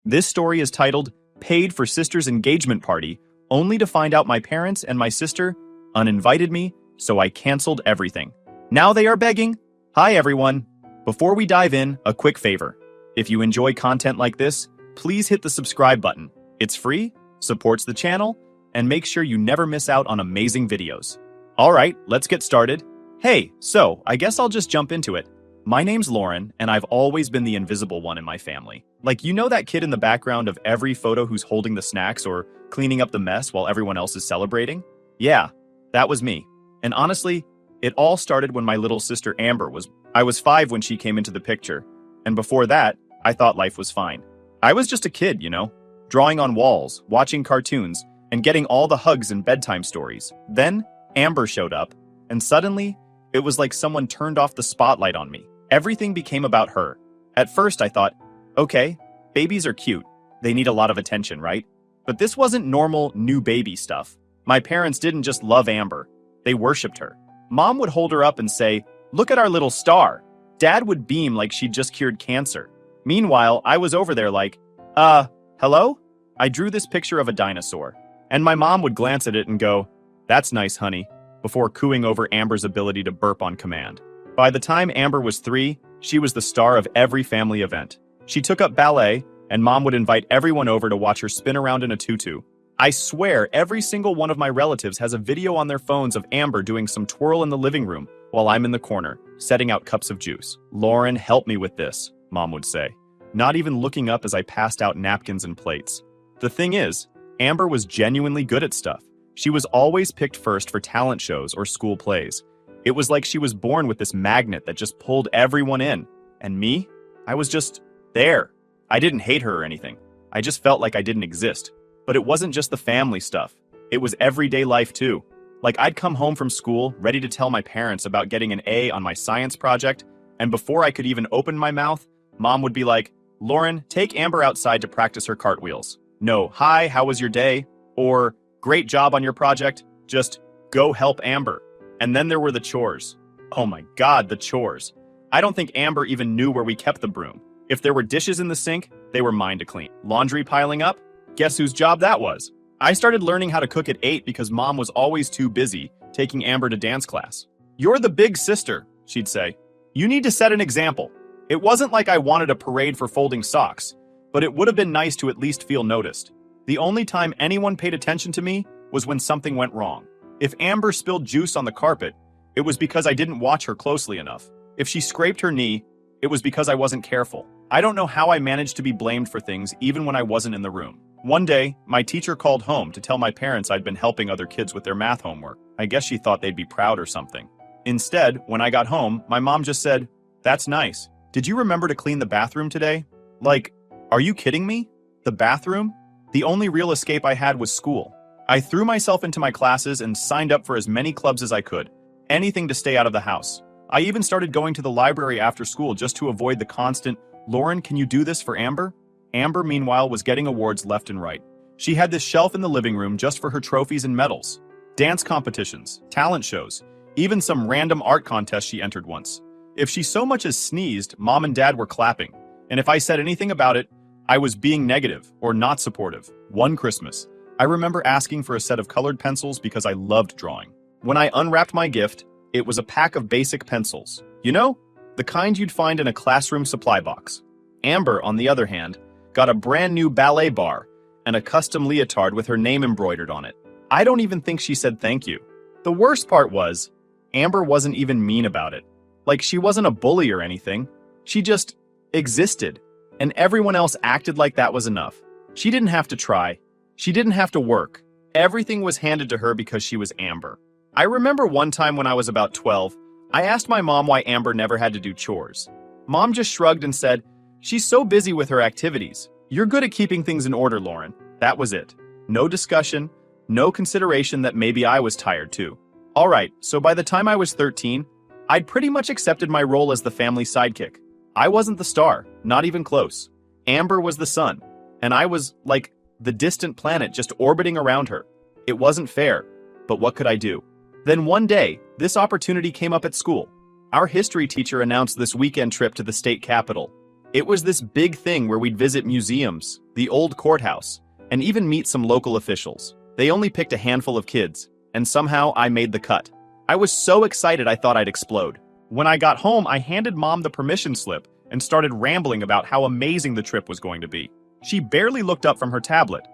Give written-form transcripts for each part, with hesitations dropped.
This story is titled Paid for Sister's Engagement Party, only to find out my parents and my sister uninvited me, so I canceled everything. Now they are begging. Hi everyone. Before we dive in, a quick favor. If you enjoy content like this, please hit the subscribe button. It's free, supports the channel, and make sure you never miss out on amazing videos. Alright, let's get started. Hey, so I guess I'll just jump into it. My name's Lauren, and I've always been the invisible one in my family. Like, you know that kid in the background of every photo who's holding the snacks or cleaning up the mess while everyone else is celebrating? Yeah, that was me. And honestly, it all started when my little sister Amber I was 5 when she came into the picture, and before that, I thought life was fine. I was just a kid, drawing on walls, watching cartoons, and getting all the hugs and bedtime stories. Then, Amber showed up, and suddenly, it was like someone turned off the spotlight on me. Everything became about her. At first, I thought, okay, babies are cute. They need a lot of attention, right? But this wasn't normal new baby stuff. My parents didn't just love Amber. They worshipped her. Mom would hold her up and say, "Look at our little star." Dad would beam like she'd just cured cancer. Meanwhile, I was over there like, hello? I drew this picture of a dinosaur. And my mom would glance at it and go, "That's nice, honey," before cooing over Amber's ability to burp on command. By the time Amber was 3, she was the star of every family event. She took up ballet, and Mom would invite everyone over to watch her spin around in a tutu. I swear every single one of my relatives has a video on their phones of Amber doing some twirl in the living room while I'm in the corner, setting out cups of juice. "Lauren, help me with this," Mom would say, not even looking up as I passed out napkins and plates. The thing is, Amber was genuinely good at stuff. She was always picked first for talent shows or school plays. It was like she was born with this magnet that just pulled everyone in. And me? I was just there. I didn't hate her or anything. I just felt like I didn't exist. But it wasn't just the family stuff. It was everyday life too. Like, I'd come home from school ready to tell my parents about getting an A on my science project, and before I could even open my mouth, Mom would be like, "Lauren, take Amber outside to practice her cartwheels." No, "Hi, how was your day?" Or, "Great job on your project." Just, "Go help Amber." And then there were the chores. Oh my God, the chores. I don't think Amber even knew where we kept the broom. If there were dishes in the sink, they were mine to clean. Laundry piling up? Guess whose job that was? I started learning how to cook at 8 because Mom was always too busy taking Amber to dance class. "You're the big sister," she'd say. "You need to set an example." It wasn't like I wanted a parade for folding socks, but it would have been nice to at least feel noticed. The only time anyone paid attention to me was when something went wrong. If Amber spilled juice on the carpet, it was because I didn't watch her closely enough. If she scraped her knee, it was because I wasn't careful. I don't know how I managed to be blamed for things even when I wasn't in the room. One day, my teacher called home to tell my parents I'd been helping other kids with their math homework. I guess she thought they'd be proud or something. Instead, when I got home, my mom just said, "That's nice. Did you remember to clean the bathroom today?" Like, are you kidding me? The bathroom? The only real escape I had was school. I threw myself into my classes and signed up for as many clubs as I could. Anything to stay out of the house. I even started going to the library after school just to avoid the constant, "Lauren, can you do this for Amber?" Amber, meanwhile, was getting awards left and right. She had this shelf in the living room just for her trophies and medals. Dance competitions, talent shows, even some random art contest she entered once. If she so much as sneezed, Mom and Dad were clapping. And if I said anything about it, I was being negative or not supportive. One Christmas, I remember asking for a set of colored pencils because I loved drawing. When I unwrapped my gift, it was a pack of basic pencils. You know, the kind you'd find in a classroom supply box. Amber, on the other hand, got a brand new ballet bar and a custom leotard with her name embroidered on it. I don't even think she said thank you. The worst part was, Amber wasn't even mean about it. Like, she wasn't a bully or anything. She just existed, and everyone else acted like that was enough. She didn't have to try. She didn't have to work. Everything was handed to her because she was Amber. I remember one time when I was about 12, I asked my mom why Amber never had to do chores. Mom just shrugged and said, "She's so busy with her activities. You're good at keeping things in order, Lauren." That was it. No discussion, no consideration that maybe I was tired too. Alright, so by the time I was 13, I'd pretty much accepted my role as the family sidekick. I wasn't the star, not even close. Amber was the sun, and I was, like, the distant planet just orbiting around her. It wasn't fair, but what could I do? Then one day, this opportunity came up at school. Our history teacher announced this weekend trip to the state capitol. It was this big thing where we'd visit museums, the old courthouse, and even meet some local officials. They only picked a handful of kids, and somehow I made the cut. I was so excited I thought I'd explode. When I got home, I handed Mom the permission slip and started rambling about how amazing the trip was going to be. She barely looked up from her tablet.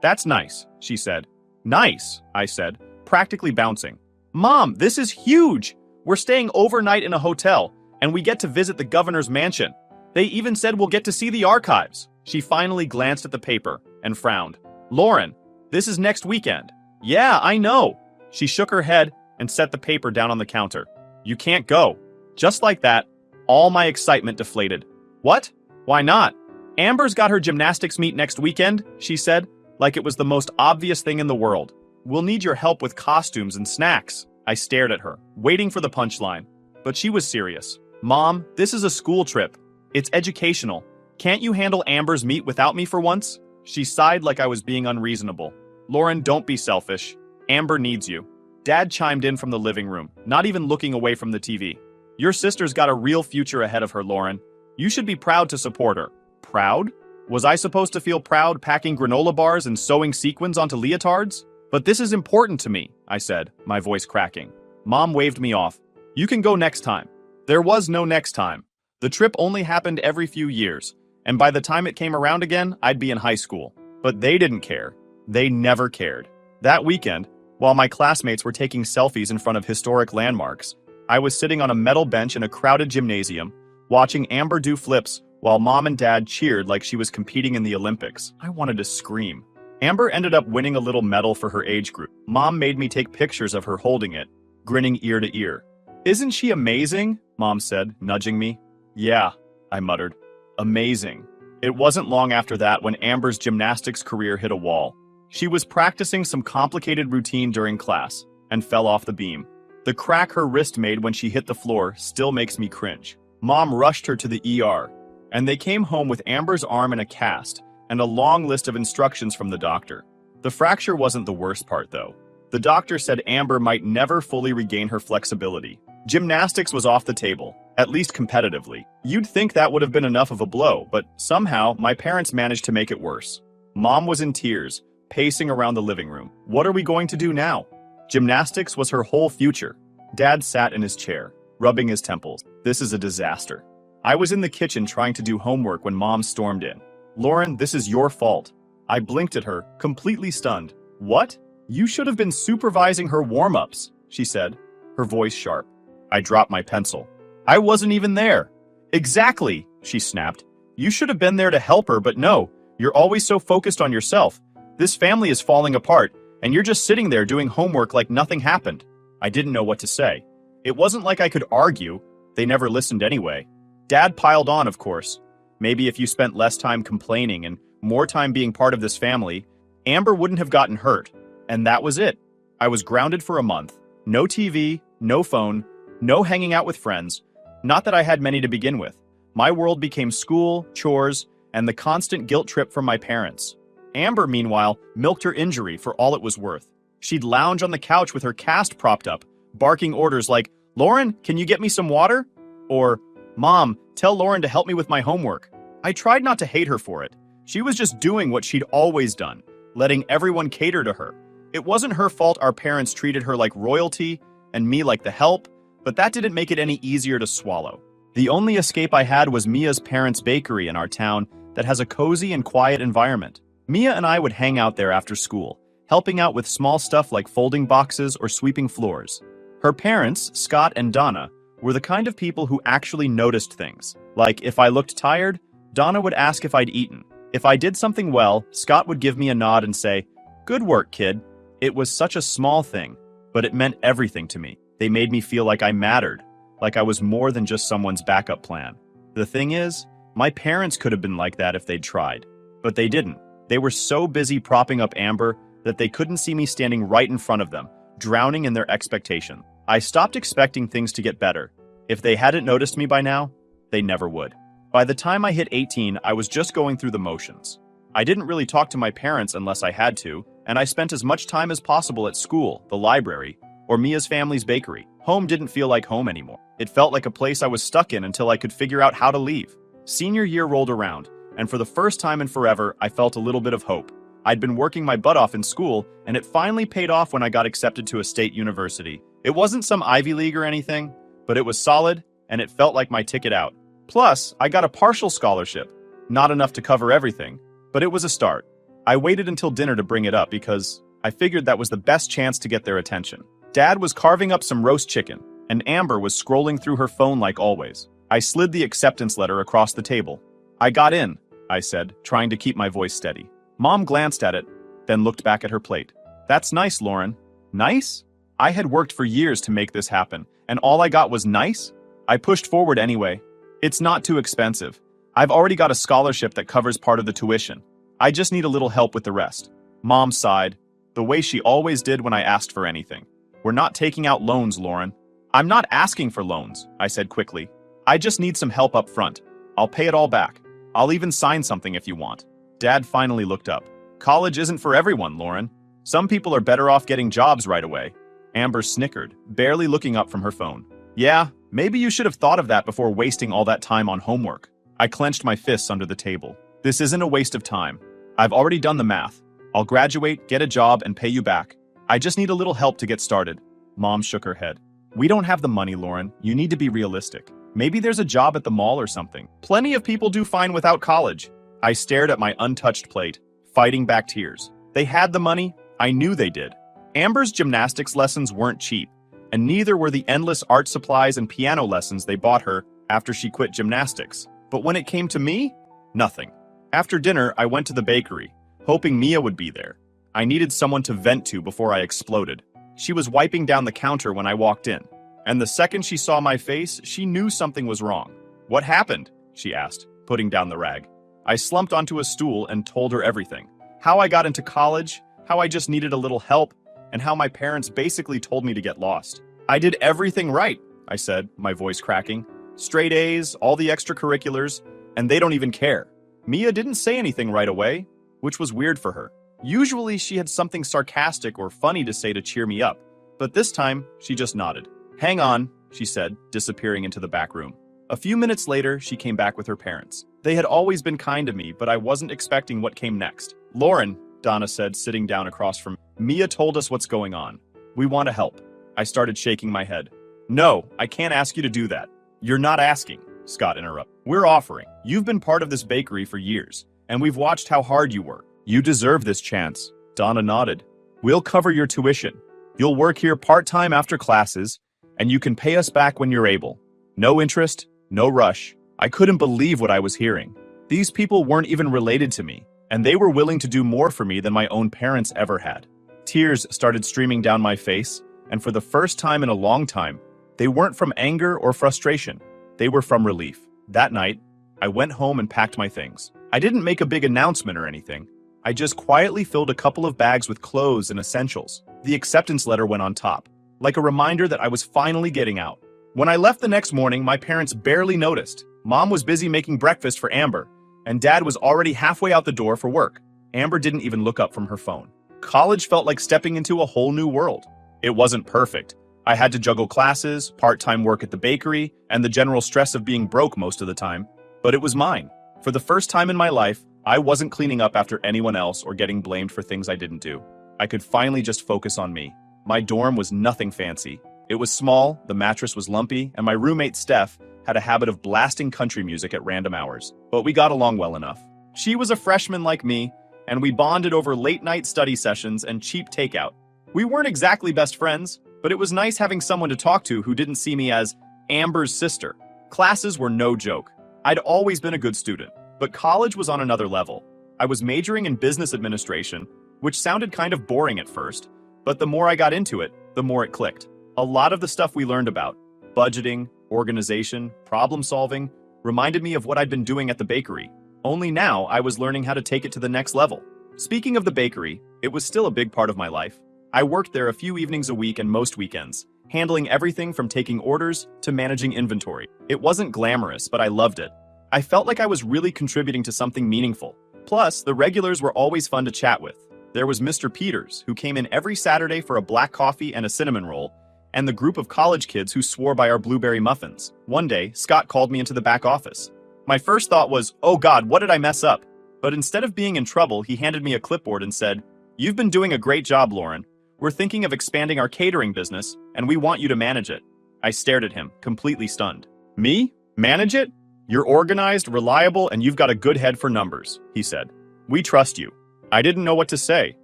That's nice, she said. Nice, I said, practically bouncing. Mom, this is huge! We're staying overnight in a hotel, and we get to visit the governor's mansion. They even said we'll get to see the archives. She finally glanced at the paper and frowned. Lauren, this is next weekend. Yeah, I know. She shook her head and set the paper down on the counter. You can't go. Just like that, all my excitement deflated. What? Why not? Amber's got her gymnastics meet next weekend, she said, like it was the most obvious thing in the world. We'll need your help with costumes and snacks. I stared at her, waiting for the punchline. But she was serious. Mom, this is a school trip. It's educational. Can't you handle Amber's meet without me for once? She sighed like I was being unreasonable. Lauren, don't be selfish. Amber needs you. Dad chimed in from the living room, not even looking away from the TV. Your sister's got a real future ahead of her, Lauren. You should be proud to support her. Proud? Was I supposed to feel proud packing granola bars and sewing sequins onto leotards? But this is important to me, I said, my voice cracking. Mom waved me off. You can go next time. There was no next time. The trip only happened every few years, and by the time it came around again, I'd be in high school. But they didn't care. They never cared. That weekend, while my classmates were taking selfies in front of historic landmarks, I was sitting on a metal bench in a crowded gymnasium, watching Amber do flips while Mom and Dad cheered like she was competing in the Olympics. I wanted to scream. Amber ended up winning a little medal for her age group. Mom made me take pictures of her holding it, grinning ear to ear. Isn't she amazing? Mom said, nudging me. Yeah, I muttered. Amazing. It wasn't long after that when Amber's gymnastics career hit a wall. She was practicing some complicated routine during class and fell off the beam. The crack her wrist made when she hit the floor still makes me cringe. Mom rushed her to the ER, and they came home with Amber's arm in a cast and a long list of instructions from the doctor. The fracture wasn't the worst part, though. The doctor said Amber might never fully regain her flexibility. Gymnastics was off the table, at least competitively. You'd think that would have been enough of a blow, but somehow my parents managed to make it worse. Mom was in tears, pacing around the living room. What are we going to do now? Gymnastics was her whole future. Dad sat in his chair, rubbing his temples. This is a disaster. I was in the kitchen trying to do homework when Mom stormed in. Lauren, this is your fault. I blinked at her, completely stunned. What? You should have been supervising her warm-ups, she said, her voice sharp. I dropped my pencil. I wasn't even there. Exactly, she snapped. You should have been there to help her, but no, you're always so focused on yourself. This family is falling apart, and you're just sitting there doing homework like nothing happened. I didn't know what to say. It wasn't like I could argue. They never listened anyway. Dad piled on, of course. Maybe if you spent less time complaining and more time being part of this family, Amber wouldn't have gotten hurt. And that was it. I was grounded for a month. No TV, no phone, no hanging out with friends. Not that I had many to begin with. My world became school, chores, and the constant guilt trip from my parents. Amber, meanwhile, milked her injury for all it was worth. She'd lounge on the couch with her cast propped up, barking orders like, Lauren, can you get me some water? Or, Mom, tell Lauren to help me with my homework. I tried not to hate her for it. She was just doing what she'd always done, letting everyone cater to her. It wasn't her fault our parents treated her like royalty and me like the help, but that didn't make it any easier to swallow. The only escape I had was Mia's parents' bakery in our town that has a cozy and quiet environment. Mia and I would hang out there after school, helping out with small stuff like folding boxes or sweeping floors. Her parents, Scott and Donna, were the kind of people who actually noticed things. Like, if I looked tired, Donna would ask if I'd eaten. If I did something well, Scott would give me a nod and say, "Good work, kid." It was such a small thing, but it meant everything to me. They made me feel like I mattered, like I was more than just someone's backup plan. The thing is, my parents could have been like that if they'd tried, but they didn't. They were so busy propping up Amber that they couldn't see me standing right in front of them, drowning in their expectation. I stopped expecting things to get better. If they hadn't noticed me by now, they never would. By the time I hit 18, I was just going through the motions. I didn't really talk to my parents unless I had to, and I spent as much time as possible at school, the library, or Mia's family's bakery. Home didn't feel like home anymore. It felt like a place I was stuck in until I could figure out how to leave. Senior year rolled around, and for the first time in forever, I felt a little bit of hope. I'd been working my butt off in school, and it finally paid off when I got accepted to a state university. It wasn't some Ivy League or anything, but it was solid, and it felt like my ticket out. Plus, I got a partial scholarship. Not enough to cover everything, but it was a start. I waited until dinner to bring it up because I figured that was the best chance to get their attention. Dad was carving up some roast chicken, and Amber was scrolling through her phone like always. I slid the acceptance letter across the table. "I got in," I said, trying to keep my voice steady. Mom glanced at it, then looked back at her plate. "That's nice, Lauren." Nice? I had worked for years to make this happen, and all I got was nice? I pushed forward anyway. "It's not too expensive. I've already got a scholarship that covers part of the tuition. I just need a little help with the rest." Mom sighed, the way she always did when I asked for anything. "We're not taking out loans, Lauren." "I'm not asking for loans," I said quickly. "I just need some help up front. I'll pay it all back. I'll even sign something if you want." Dad finally looked up. "College isn't for everyone, Lauren. Some people are better off getting jobs right away." Amber snickered, barely looking up from her phone. "Yeah, maybe you should have thought of that before wasting all that time on homework." I clenched my fists under the table. "This isn't a waste of time. I've already done the math. I'll graduate, get a job, and pay you back. I just need a little help to get started." Mom shook her head. "We don't have the money, Lauren. You need to be realistic. Maybe there's a job at the mall or something. Plenty of people do fine without college." I stared at my untouched plate, fighting back tears. They had the money. I knew they did. Amber's gymnastics lessons weren't cheap, and neither were the endless art supplies and piano lessons they bought her after she quit gymnastics. But when it came to me, nothing. After dinner, I went to the bakery, hoping Mia would be there. I needed someone to vent to before I exploded. She was wiping down the counter when I walked in, and the second she saw my face, she knew something was wrong. "What happened?" she asked, putting down the rag. I slumped onto a stool and told her everything. How I got into college, how I just needed a little help, and how my parents basically told me to get lost. "I did everything right," I said, my voice cracking. "Straight A's, all the extracurriculars, and they don't even care." Mia didn't say anything right away, which was weird for her. Usually she had something sarcastic or funny to say to cheer me up, but this time she just nodded. "Hang on," she said, disappearing into the back room. A few minutes later, she came back with her parents. They had always been kind to me, but I wasn't expecting what came next. "Lauren," Donna said, sitting down across from me. "Mia told us what's going on. We want to help." I started shaking my head. "No, I can't ask you to do that." "You're not asking," Scott interrupted. "We're offering. You've been part of this bakery for years, and we've watched how hard you work. You deserve this chance." Donna nodded. "We'll cover your tuition. You'll work here part-time after classes, and you can pay us back when you're able. No interest, no rush." I couldn't believe what I was hearing. These people weren't even related to me, and they were willing to do more for me than my own parents ever had. Tears started streaming down my face, and for the first time in a long time, they weren't from anger or frustration. They were from relief. That night, I went home and packed my things. I didn't make a big announcement or anything. I just quietly filled a couple of bags with clothes and essentials. The acceptance letter went on top, like a reminder that I was finally getting out. When I left the next morning, my parents barely noticed. Mom was busy making breakfast for Amber, and Dad was already halfway out the door for work. Amber didn't even look up from her phone. College felt like stepping into a whole new world. It wasn't perfect. I had to juggle classes, part-time work at the bakery, and the general stress of being broke most of the time. But it was mine. For the first time in my life, I wasn't cleaning up after anyone else or getting blamed for things I didn't do. I could finally just focus on me. My dorm was nothing fancy. It was small, the mattress was lumpy, and my roommate Steph had a habit of blasting country music at random hours. But we got along well enough. She was a freshman like me, and we bonded over late-night study sessions and cheap takeout. We weren't exactly best friends, but it was nice having someone to talk to who didn't see me as Amber's sister. Classes were no joke. I'd always been a good student, but college was on another level. I was majoring in business administration, which sounded kind of boring at first, but the more I got into it, the more it clicked. A lot of the stuff we learned about, budgeting, organization, problem solving, reminded me of what I'd been doing at the bakery. Only now I was learning how to take it to the next level. Speaking of the bakery, it was still a big part of my life. I worked there a few evenings a week and most weekends, handling everything from taking orders to managing inventory. It wasn't glamorous, but I loved it. I felt like I was really contributing to something meaningful. Plus, the regulars were always fun to chat with. There was Mr. Peters, who came in every Saturday for a black coffee and a cinnamon roll, and the group of college kids who swore by our blueberry muffins. One day, Scott called me into the back office. My first thought was, oh God, what did I mess up? But instead of being in trouble, he handed me a clipboard and said, "You've been doing a great job, Lauren. We're thinking of expanding our catering business, and we want you to manage it." I stared at him, completely stunned. Me? Manage it? You're organized, reliable, and you've got a good head for numbers, he said. We trust you. I didn't know what to say.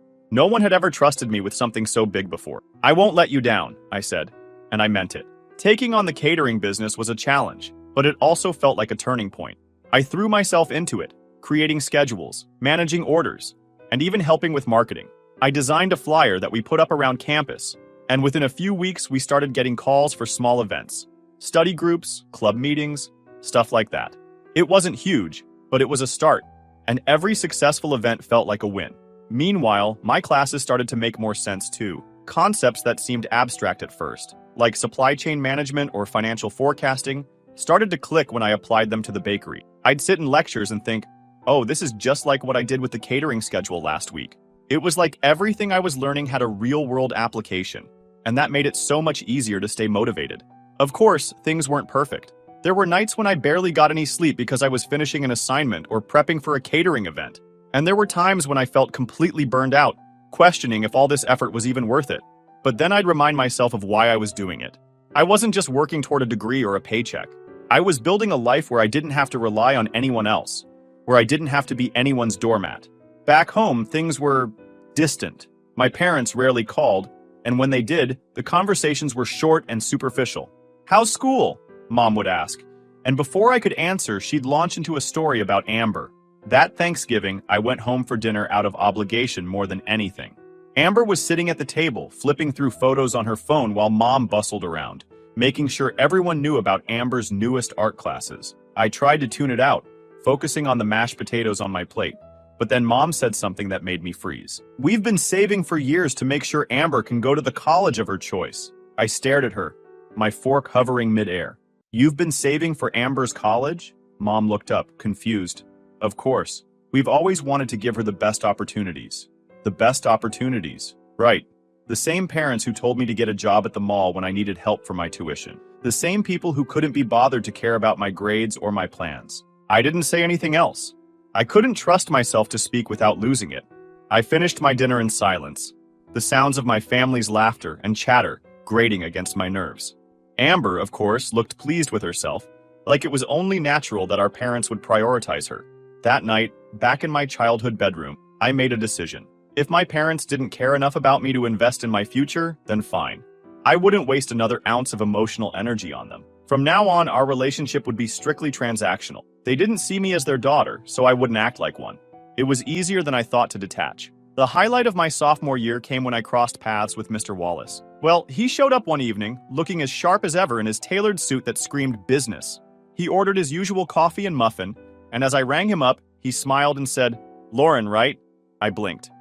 No one had ever trusted me with something so big before. I won't let you down, I said, and I meant it. Taking on the catering business was a challenge, but it also felt like a turning point. I threw myself into it, creating schedules, managing orders, and even helping with marketing. I designed a flyer that we put up around campus, and within a few weeks we started getting calls for small events, study groups, club meetings, stuff like that. It wasn't huge, but it was a start, and every successful event felt like a win. Meanwhile, my classes started to make more sense too. Concepts that seemed abstract at first, like supply chain management or financial forecasting, started to click when I applied them to the bakery. I'd sit in lectures and think, oh, this is just like what I did with the catering schedule last week. It was like everything I was learning had a real-world application, and that made it so much easier to stay motivated. Of course, things weren't perfect. There were nights when I barely got any sleep because I was finishing an assignment or prepping for a catering event. And there were times when I felt completely burned out, questioning if all this effort was even worth it. But then I'd remind myself of why I was doing it. I wasn't just working toward a degree or a paycheck. I was building a life where I didn't have to rely on anyone else, where I didn't have to be anyone's doormat. Back home, things were distant. My parents rarely called, and when they did, the conversations were short and superficial. "How's school?" Mom would ask. And before I could answer, she'd launch into a story about Amber. That Thanksgiving, I went home for dinner out of obligation more than anything. Amber was sitting at the table, flipping through photos on her phone while Mom bustled around, making sure everyone knew about Amber's newest art classes. I tried to tune it out, focusing on the mashed potatoes on my plate. But then Mom said something that made me freeze. "We've been saving for years to make sure Amber can go to the college of her choice." I stared at her, my fork hovering midair. "You've been saving for Amber's college?" Mom looked up, confused. "Of course. We've always wanted to give her the best opportunities." The best opportunities. Right. The same parents who told me to get a job at the mall when I needed help for my tuition. The same people who couldn't be bothered to care about my grades or my plans. I didn't say anything else. I couldn't trust myself to speak without losing it. I finished my dinner in silence, the sounds of my family's laughter and chatter grating against my nerves. Amber, of course, looked pleased with herself, like it was only natural that our parents would prioritize her. That night, back in my childhood bedroom, I made a decision. If my parents didn't care enough about me to invest in my future, then fine. I wouldn't waste another ounce of emotional energy on them. From now on, our relationship would be strictly transactional. They didn't see me as their daughter, so I wouldn't act like one. It was easier than I thought to detach. The highlight of my sophomore year came when I crossed paths with Mr. Wallace. Well, he showed up one evening, looking as sharp as ever in his tailored suit that screamed business. He ordered his usual coffee and muffin, and as I rang him up, he smiled and said, "Lauren, right?" I blinked.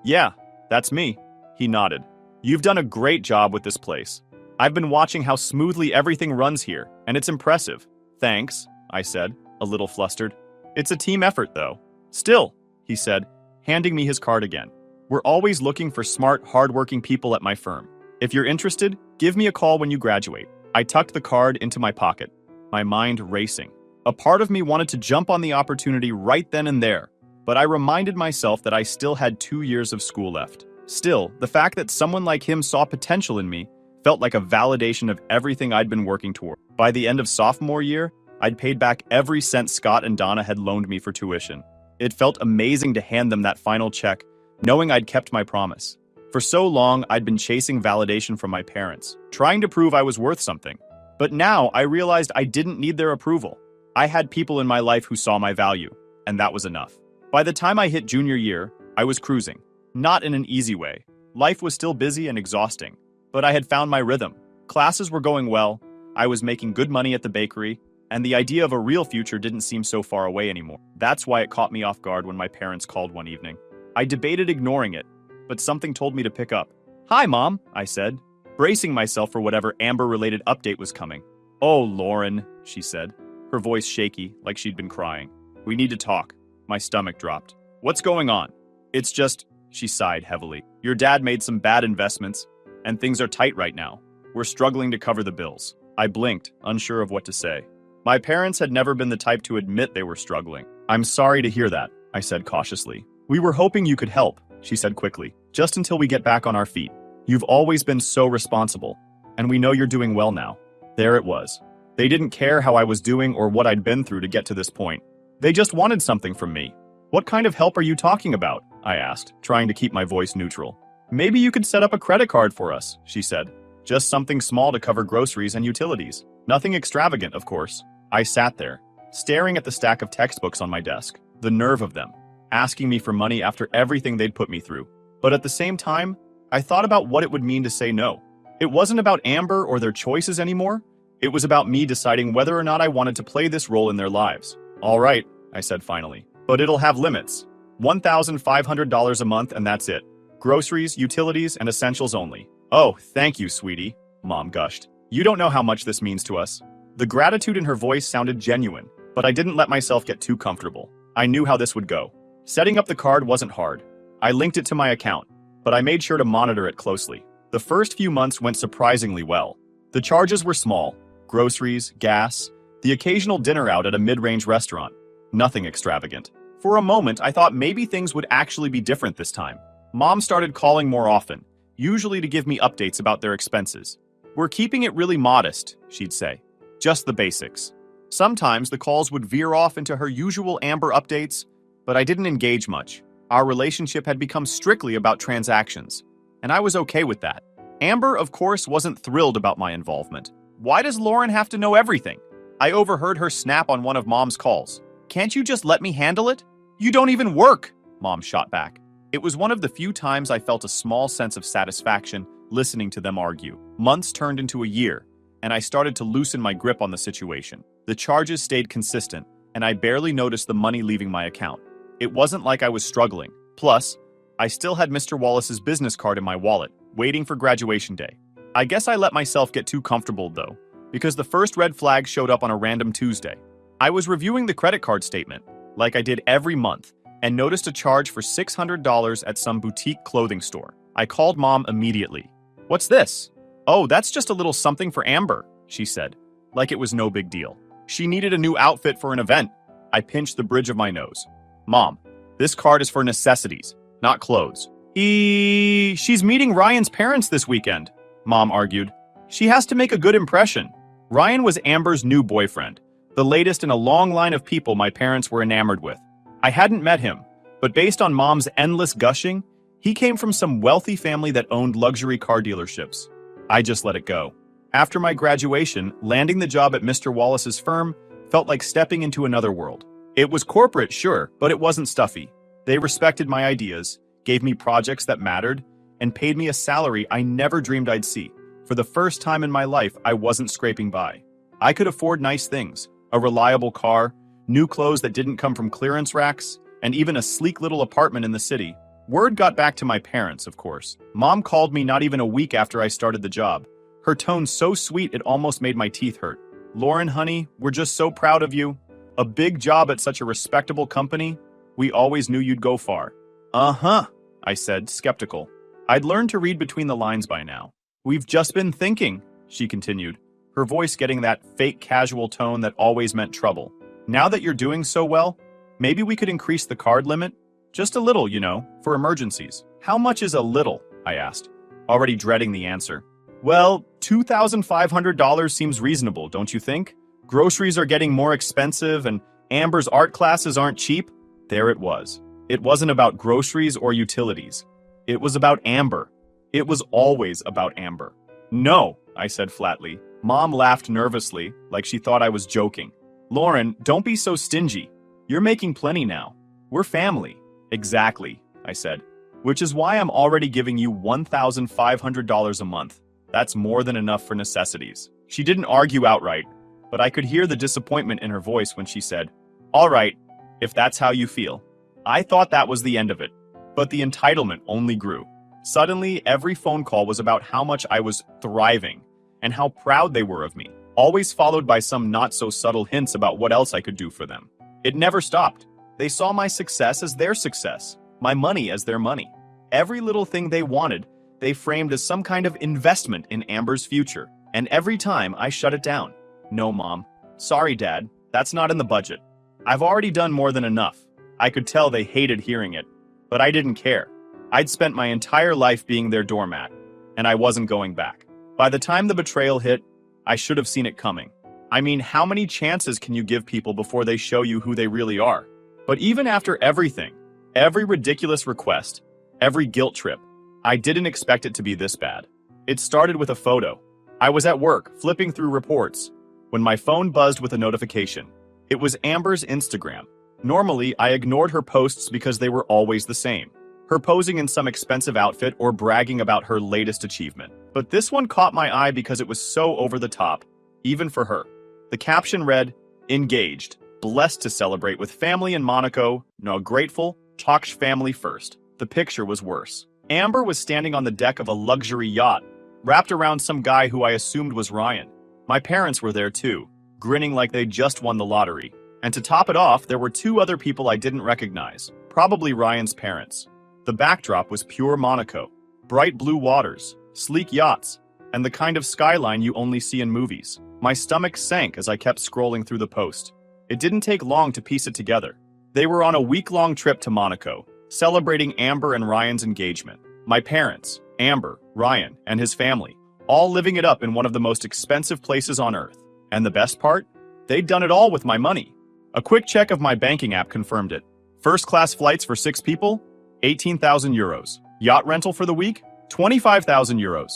Yeah, that's me." He nodded. "You've done a great job with this place. I've been watching how smoothly everything runs here, and it's impressive." "Thanks," I said, a little flustered. "It's a team effort, though." "Still," he said, handing me his card again. "We're always looking for smart, hardworking people at my firm. If you're interested, give me a call when you graduate." I tucked the card into my pocket, my mind racing. A part of me wanted to jump on the opportunity right then and there, but I reminded myself that I still had 2 years of school left. Still, the fact that someone like him saw potential in me felt like a validation of everything I'd been working toward. By the end of sophomore year, I'd paid back every cent Scott and Donna had loaned me for tuition. It felt amazing to hand them that final check, knowing I'd kept my promise. For so long, I'd been chasing validation from my parents, trying to prove I was worth something. But now I realized I didn't need their approval. I had people in my life who saw my value, and that was enough. By the time I hit junior year, I was cruising. Not in an easy way. Life was still busy and exhausting, but I had found my rhythm. Classes were going well, I was making good money at the bakery, and the idea of a real future didn't seem so far away anymore. That's why it caught me off guard when my parents called one evening. I debated ignoring it, but something told me to pick up. "Hi, Mom," I said, bracing myself for whatever Amber-related update was coming. "Oh, Lauren," she said, her voice shaky, like she'd been crying. "We need to talk." My stomach dropped. "What's going on?" "It's just," she sighed heavily. "Your dad made some bad investments, and things are tight right now. We're struggling to cover the bills." I blinked, unsure of what to say. My parents had never been the type to admit they were struggling. I'm sorry to hear that, I said cautiously. We were hoping you could help, she said quickly, just until we get back on our feet. You've always been so responsible, and we know you're doing well now. There it was. They didn't care how I was doing or what I'd been through to get to this point. They just wanted something from me. What kind of help are you talking about? I asked, trying to keep my voice neutral. Maybe you could set up a credit card for us, she said. Just something small to cover groceries and utilities. Nothing extravagant, of course. I sat there, staring at the stack of textbooks on my desk. The nerve of them, asking me for money after everything they'd put me through. But at the same time, I thought about what it would mean to say no. It wasn't about Amber or their choices anymore. It was about me deciding whether or not I wanted to play this role in their lives. All right, I said finally. But it'll have limits. $1,500 a month and that's it. Groceries, utilities, and essentials only. Oh, thank you, sweetie, Mom gushed. You don't know how much this means to us. The gratitude in her voice sounded genuine, but I didn't let myself get too comfortable. I knew how this would go. Setting up the card wasn't hard. I linked it to my account, but I made sure to monitor it closely. The first few months went surprisingly well. The charges were small. Groceries, gas, the occasional dinner out at a mid-range restaurant. Nothing extravagant. For a moment, I thought maybe things would actually be different this time. Mom started calling more often, usually to give me updates about their expenses. We're keeping it really modest, she'd say. Just the basics. Sometimes the calls would veer off into her usual Amber updates, but I didn't engage much. Our relationship had become strictly about transactions, and I was okay with that. Amber, of course, wasn't thrilled about my involvement. Why does Lauren have to know everything? I overheard her snap on one of Mom's calls. Can't you just let me handle it? You don't even work, Mom shot back. It was one of the few times I felt a small sense of satisfaction listening to them argue. Months turned into a year, and I started to loosen my grip on the situation. The charges stayed consistent, and I barely noticed the money leaving my account. It wasn't like I was struggling. Plus, I still had Mr. Wallace's business card in my wallet, waiting for graduation day. I guess I let myself get too comfortable, though, because the first red flag showed up on a random Tuesday. I was reviewing the credit card statement, like I did every month, and noticed a charge for $600 at some boutique clothing store. I called Mom immediately. What's this? Oh, that's just a little something for Amber, she said, like it was no big deal. She needed a new outfit for an event. I pinched the bridge of my nose. Mom, this card is for necessities, not clothes. She's meeting Ryan's parents this weekend, Mom argued. She has to make a good impression. Ryan was Amber's new boyfriend, the latest in a long line of people my parents were enamored with. I hadn't met him, but based on Mom's endless gushing, he came from some wealthy family that owned luxury car dealerships. I just let it go. After my graduation, landing the job at Mr. Wallace's firm felt like stepping into another world. It was corporate, sure, but it wasn't stuffy. They respected my ideas, gave me projects that mattered, and paid me a salary I never dreamed I'd see. For the first time in my life, I wasn't scraping by. I could afford nice things, a reliable car, new clothes that didn't come from clearance racks, and even a sleek little apartment in the city. Word got back to my parents, of course. Mom called me not even a week after I started the job. Her tone so sweet it almost made my teeth hurt. Lauren, honey, we're just so proud of you. A big job at such a respectable company. We always knew you'd go far. Uh-huh, I said, skeptical. I'd learned to read between the lines by now. We've just been thinking, she continued, her voice getting that fake casual tone that always meant trouble. Now that you're doing so well, maybe we could increase the card limit? Just a little, you know, for emergencies. How much is a little? I asked, already dreading the answer. Well, $2,500 seems reasonable, don't you think? Groceries are getting more expensive and Amber's art classes aren't cheap. There it was. It wasn't about groceries or utilities. It was about Amber. It was always about Amber. No, I said flatly. Mom laughed nervously, like she thought I was joking. Lauren, don't be so stingy. You're making plenty now. We're family. Exactly, I said. Which is why I'm already giving you $1,500 a month. That's more than enough for necessities. She didn't argue outright, but I could hear the disappointment in her voice when she said, all right, if that's how you feel. I thought that was the end of it, but the entitlement only grew. Suddenly, every phone call was about how much I was thriving and how proud they were of me, always followed by some not-so-subtle hints about what else I could do for them. It never stopped. They saw my success as their success, my money as their money. Every little thing they wanted, they framed as some kind of investment in Amber's future, and every time I shut it down. No, Mom, Sorry, Dad, that's not in the budget. I've already done more than enough. I could tell they hated hearing it, but I didn't care. I'd spent my entire life being their doormat, and I wasn't going back. By the time the betrayal hit, I should have seen it coming. I mean, how many chances can you give people before they show you who they really are? But even after everything, every ridiculous request, every guilt trip, I didn't expect it to be this bad. It started with a photo. I was at work, flipping through reports, when my phone buzzed with a notification. It was Amber's Instagram. Normally, I ignored her posts because they were always the same. Her posing in some expensive outfit or bragging about her latest achievement. But this one caught my eye because it was so over the top, even for her. The caption read, "Engaged, blessed to celebrate with family in Monaco, no grateful, talks family first." The picture was worse. Amber was standing on the deck of a luxury yacht, wrapped around some guy who I assumed was Ryan. My parents were there too, grinning like they'd just won the lottery. And to top it off, there were two other people I didn't recognize, probably Ryan's parents. The backdrop was pure Monaco, bright blue waters, sleek yachts, and the kind of skyline you only see in movies. My stomach sank as I kept scrolling through the post. It didn't take long to piece it together. They were on a week-long trip to Monaco, celebrating Amber and Ryan's engagement. My parents, Amber, Ryan, and his family, all living it up in one of the most expensive places on earth. And the best part? They'd done it all with my money. A quick check of my banking app confirmed it. First-class flights for 6 people? 18,000 euros. Yacht rental for the week? 25,000 euros.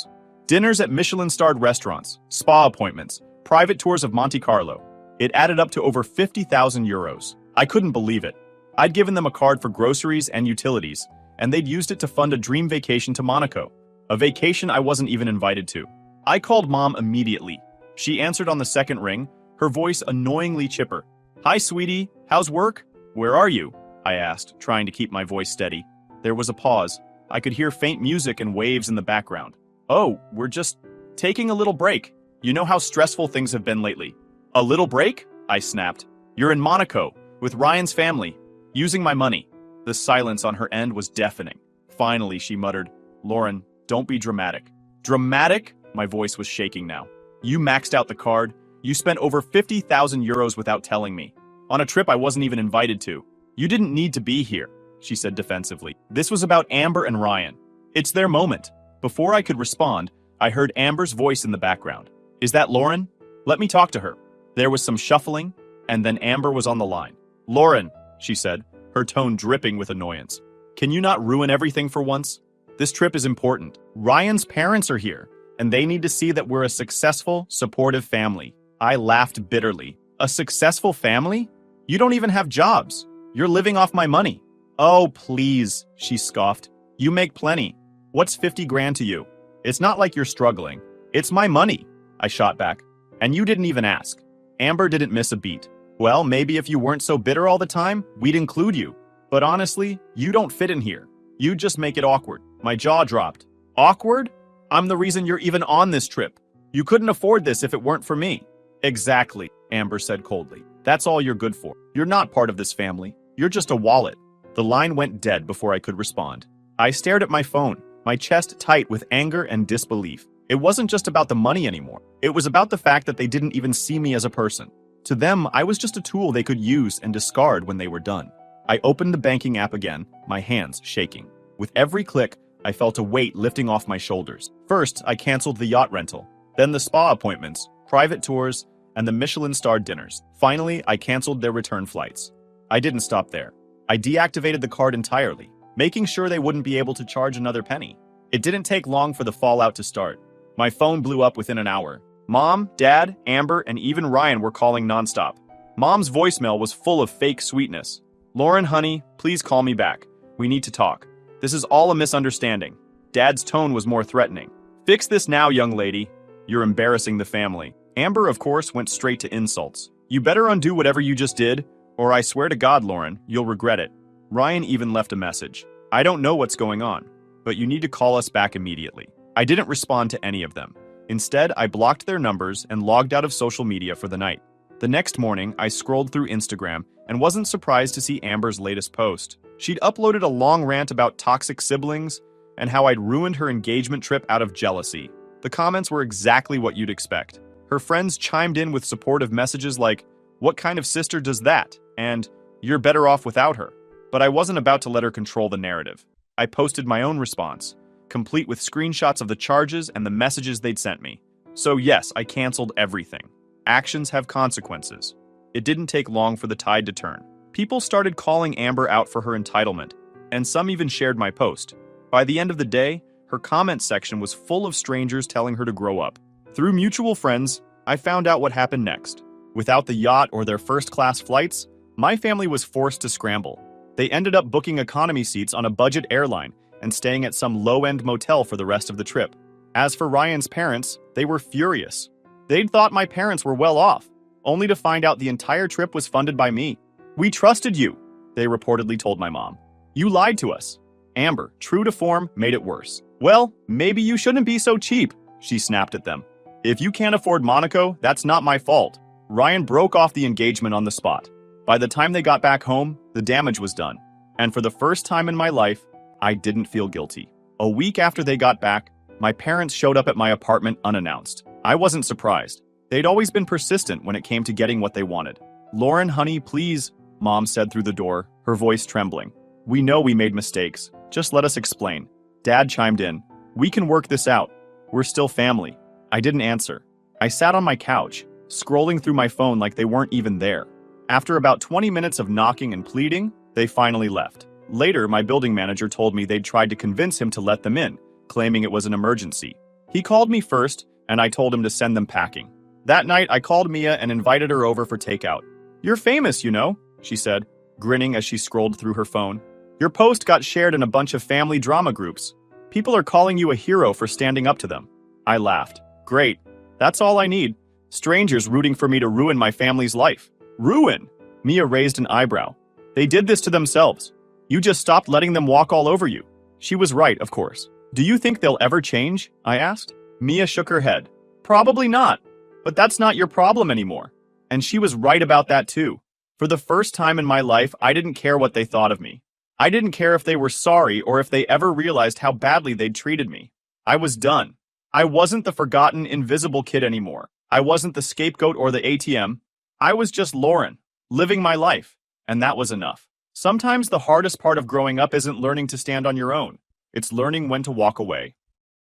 Dinners at Michelin-starred restaurants, spa appointments, private tours of Monte Carlo. It added up to over 50,000 euros. I couldn't believe it. I'd given them a card for groceries and utilities, and they'd used it to fund a dream vacation to Monaco. A vacation I wasn't even invited to. I called Mom immediately. She answered on the second ring, her voice annoyingly chipper. "Hi, sweetie. How's work? Where are you?" I asked, trying to keep my voice steady. There was a pause. I could hear faint music and waves in the background. "Oh, we're just taking a little break. You know how stressful things have been lately." "A little break?" I snapped. "You're in Monaco, with Ryan's family, using my money." The silence on her end was deafening. Finally, she muttered, "Lauren, don't be dramatic." "Dramatic?" My voice was shaking now. "You maxed out the card. You spent over 50,000 euros without telling me. On a trip I wasn't even invited to. You didn't need to be here," she said defensively. This was about Amber and Ryan. It's their moment. Before I could respond, I heard Amber's voice in the background. "Is that Lauren? Let me talk to her." There was some shuffling, and then Amber was on the line. "Lauren," she said, her tone dripping with annoyance. "Can you not ruin everything for once? This trip is important. Ryan's parents are here, and they need to see that we're a successful, supportive family." I laughed bitterly. "A successful family? You don't even have jobs. You're living off my money." "Oh, please," she scoffed. "You make plenty. What's 50 grand to you? It's not like you're struggling. It's my money," I shot back. "And you didn't even ask." Amber didn't miss a beat. "Well, maybe if you weren't so bitter all the time, we'd include you. But honestly, you don't fit in here. You just make it awkward." My jaw dropped. "Awkward? I'm the reason you're even on this trip. You couldn't afford this if it weren't for me." "Exactly," Amber said coldly. "That's all you're good for. You're not part of this family. You're just a wallet." The line went dead before I could respond. I stared at my phone, my chest tight with anger and disbelief. It wasn't just about the money anymore. It was about the fact that they didn't even see me as a person. To them, I was just a tool they could use and discard when they were done. I opened the banking app again, my hands shaking. With every click, I felt a weight lifting off my shoulders. First, I canceled the yacht rental, then the spa appointments, private tours, and the Michelin-starred dinners. Finally, I canceled their return flights. I didn't stop there. I deactivated the card entirely, making sure they wouldn't be able to charge another penny. It didn't take long for the fallout to start. My phone blew up within an hour. Mom, Dad, Amber, and even Ryan were calling nonstop. Mom's voicemail was full of fake sweetness. "Lauren, honey, please call me back. We need to talk. This is all a misunderstanding." Dad's tone was more threatening. "Fix this now, young lady. You're embarrassing the family." Amber, of course, went straight to insults. "You better undo whatever you just did, or I swear to God, Lauren, you'll regret it." Ryan even left a message. "I don't know what's going on, but you need to call us back immediately." I didn't respond to any of them. Instead, I blocked their numbers and logged out of social media for the night. The next morning, I scrolled through Instagram and wasn't surprised to see Amber's latest post. She'd uploaded a long rant about toxic siblings and how I'd ruined her engagement trip out of jealousy. The comments were exactly what you'd expect. Her friends chimed in with supportive messages like, "What kind of sister does that?" and "You're better off without her." But I wasn't about to let her control the narrative. I posted my own response, complete with screenshots of the charges and the messages they'd sent me. So yes, I canceled everything. Actions have consequences. It didn't take long for the tide to turn. People started calling Amber out for her entitlement, and some even shared my post. By the end of the day, her comment section was full of strangers telling her to grow up. Through mutual friends, I found out what happened next. Without the yacht or their first-class flights, my family was forced to scramble. They ended up booking economy seats on a budget airline and staying at some low-end motel for the rest of the trip. As for Ryan's parents, they were furious. They'd thought my parents were well off, only to find out the entire trip was funded by me. "We trusted you," they reportedly told my mom. "You lied to us." Amber, true to form, made it worse. "Well, maybe you shouldn't be so cheap," she snapped at them. "If you can't afford Monaco, that's not my fault." Ryan broke off the engagement on the spot. By the time they got back home, the damage was done. And for the first time in my life, I didn't feel guilty. A week after they got back, my parents showed up at my apartment unannounced. I wasn't surprised. They'd always been persistent when it came to getting what they wanted. "Lauren, honey, please," Mom said through the door, her voice trembling. "We know we made mistakes. Just let us explain." Dad chimed in. "We can work this out. We're still family." I didn't answer. I sat on my couch, scrolling through my phone like they weren't even there. After about 20 minutes of knocking and pleading, they finally left. Later, my building manager told me they'd tried to convince him to let them in, claiming it was an emergency. He called me first, and I told him to send them packing. That night, I called Mia and invited her over for takeout. "You're famous, you know," she said, grinning as she scrolled through her phone. "Your post got shared in a bunch of family drama groups. People are calling you a hero for standing up to them." I laughed. "Great. That's all I need. Strangers rooting for me to ruin my family's life." "Ruin?" Mia raised an eyebrow. "They did this to themselves. You just stopped letting them walk all over you." She was right, of course. "Do you think they'll ever change?" I asked. Mia shook her head. "Probably not. But that's not your problem anymore." And she was right about that too. For the first time in my life, I didn't care what they thought of me. I didn't care if they were sorry or if they ever realized how badly they'd treated me. I was done. I wasn't the forgotten, invisible kid anymore. I wasn't the scapegoat or the ATM. I was just Lauren, living my life, and that was enough. Sometimes the hardest part of growing up isn't learning to stand on your own. It's learning when to walk away.